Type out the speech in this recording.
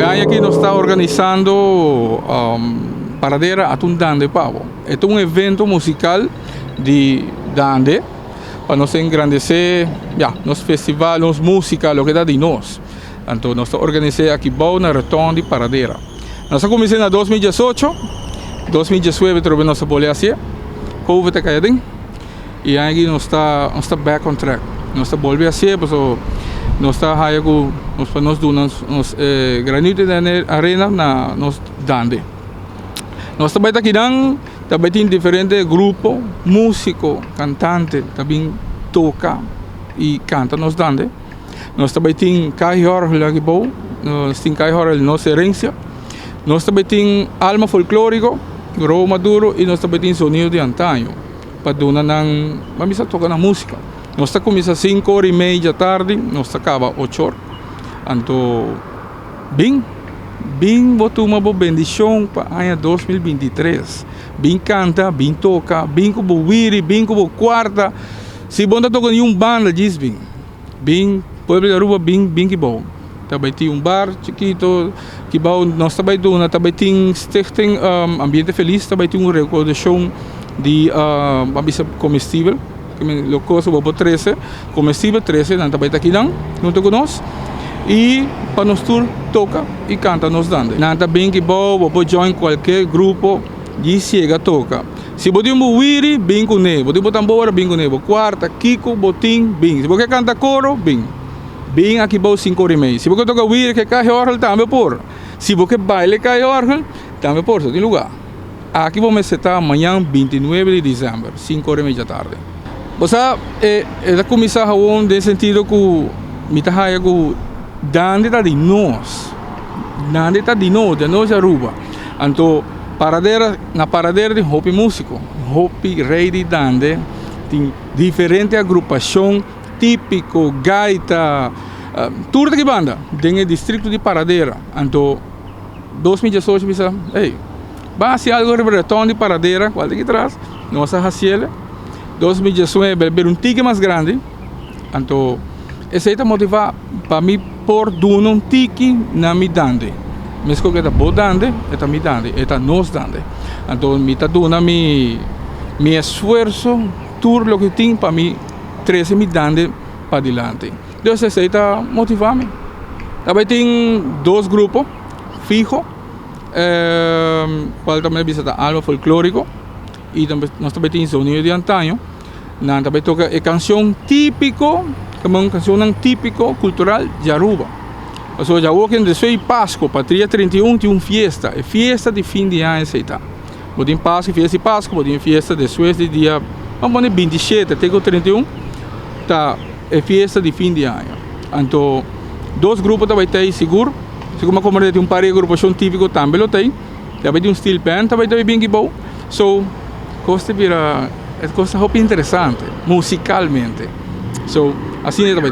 Aqui nós está organizando Paradera at un Dande Pavo. É um evento musical de Dande para nós engrandecer nosso festival, nossa música, o que dá de nós. Então nós organizamos aqui na retorno de Paradera. Nós começamos em 2018, 2019 trouxe nossa polícia, Covid está caindo e aí nós está back on track. Nós está voltando a ser, nós está aí para nós do nos granito da arena na nós Dande. Nós também aqui também tem diferentes grupos, músicos, cantantes, também toca e canta nos Dande. Nós também tem carro aqui bom, nós tem carro nossa herência. Nós também tem alma folclórico, grow maduro e nós também tem sonido de antanho para donar vamos tocar na música. Nós está começa 5h30 da tarde, nós acaba 8h. Então, bem botou uma boa bendição para o ano 2023. Bem canta, bem toca, bem como wiri, bem como quarta. Se bom toca em banda, diz bem, povo da rua, bem que bom. Também tem bar chiquito, que bom, nós também tem ambiente feliz, também tem recordação de comestível. Locos o 13, comestível 13, também está aqui junto conosco. E para nós toca e canta nos Dande. Nada bem que bom, vou join qualquer grupo de chega toca. Se você tem wiri, bem com ele. Se você tambora, bem com ele. Quarta, Kiko, botim, bem. Se você canta coro, bem. Bem aqui bom 5h30. Se você toca wiri, que cai orgel, também por. Se você baile cai orgel, também por. Só tem lugar. Aqui vamos estar amanhã, 29 de dezembro, 5h30 da tarde. Você é começar a nesse sentido que me está aí Dande está de nós. Dande está de nós Aruba. Então, na Paradera tem Hopi músico. Hopi Rei de Dande tem diferente agrupação típico, gaita, tudo que banda. Tem o distrito de Paradera. Então, 2018 pensa, vai ser algo de retorno de Paradera, qual é que traz? Nossa raciela. 2019 vai um tique mais grande. Então, esse é motivar para mim por um tique na mi Dande. Mesmo que é boa Dande, é mi Dande, é nós Dande. Então, me está dando meu esforço, tudo o que tenho para mim trazer mi Dande para adiante. Então, esse é motivar-me. Também tem 2 grupos fijos, qual também visita alma folclórico e nós também temos sonido de antanho. Nós também toca canção típico, como uma canção típico cultural de Aruba. Então, já hoje em Páscoa, para dia 31 tem uma festa, é festa de fim de ano, aceita. Pode Páscoa, festa de Páscoa, pode festa depois de dia, vamos dizer 27, até o 31, tá, é festa de fim de ano. Então, 2 grupos também tem seguro, se como a comunidade tem par de agrupação típico também lo tem, também tem um steel band, também tem bem que bom. So, é coisa interessante, musicalmente. So, assim é também.